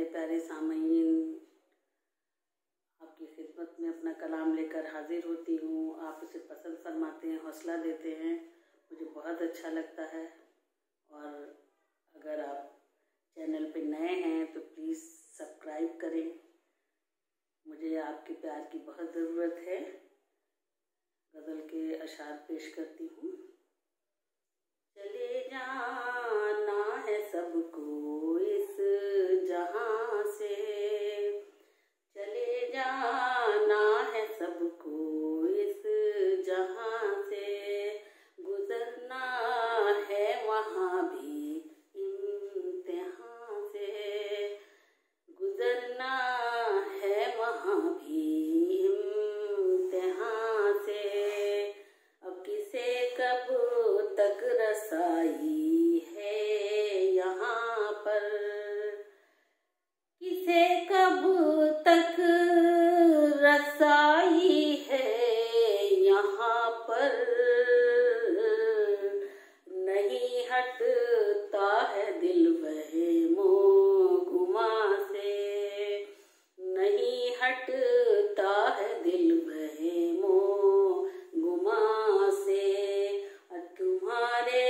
प्यारे प्यारे सामईन, आपकी खिदमत में अपना कलाम लेकर हाजिर होती हूँ। आप उसे पसंद फरमाते हैं, हौसला देते हैं, मुझे बहुत अच्छा लगता है। और अगर आप चैनल पे नए हैं तो प्लीज़ सब्सक्राइब करें। मुझे आपके प्यार की बहुत ज़रूरत है। गज़ल के अशार पेश करती हूँ। चले जाना है सबको इस जहां से, चले जाना है सबको इस जहां से, गुजरना है वहाँ भी इम्तिहान से, गुजरना है वहाँ भी इम्तिहान से। अब किसे कब तक रसाई है यहाँ पर, किसे कब तक रसाई है यहाँ पर, नहीं हटता है दिल वहमो गुमा से, नहीं हटता है दिल वहमो गुमा से। तुम्हारे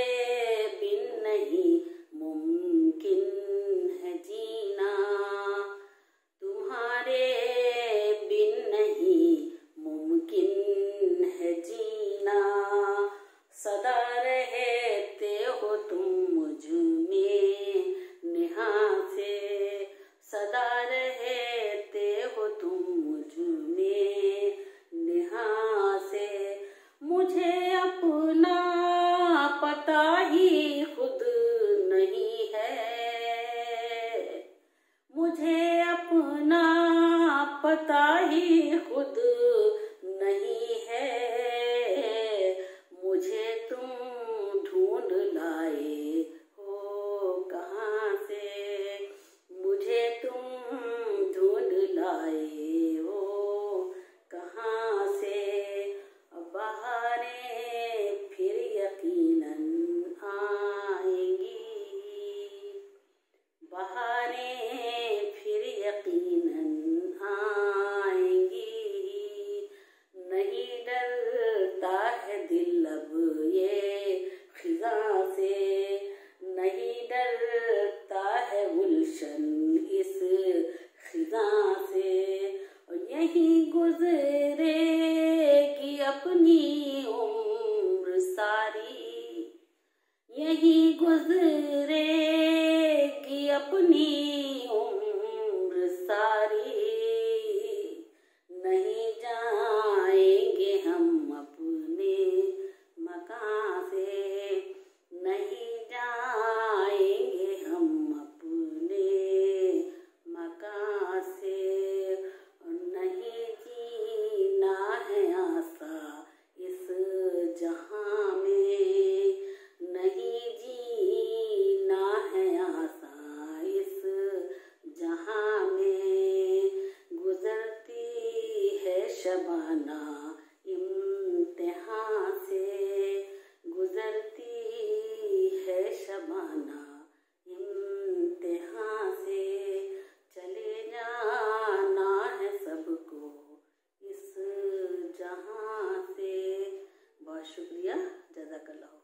बिन नहीं मुमकिन है जीना, तुम्हारे बिन नहीं मुमकिन है जीना, सदा रहते हो तुम मुझ में नेहा से, सदा रहते हो तुम मुझ में नेहा से। मुझे अपना पता ही खुद नहीं है, मुझे अपना पता ही खुद नहीं है, मुझे तुम ढूंढ लाए हो कहाँ से, मुझे तुम ढूंढ लाए हो कहाँ से। बहारें फिर यकीनन आएंगी, बहारें फिर यकीनन आएंगी, नहीं डरता है दिल अब ये खिज़ां से, नहीं डरता है गुलशन इस खिज़ां से। और यही गुज़रेगी अपनी उम्र सारी, यही गुज़रेगी अपनी उम्र सारी, नहीं जाएंगे हम अपने मकान से, नहीं जाएंगे हम अपने मकान से। और नहीं जीना है आसा इस जहां में, नहीं जीना है आसा इस जहां में, गुजरती है शबाना इम्तिहान से, गुजरती है शबाना इम्तिहान से। चले जाना है सबको इस जहां से। बहुत शुक्रिया, जज़ाकल्लाह।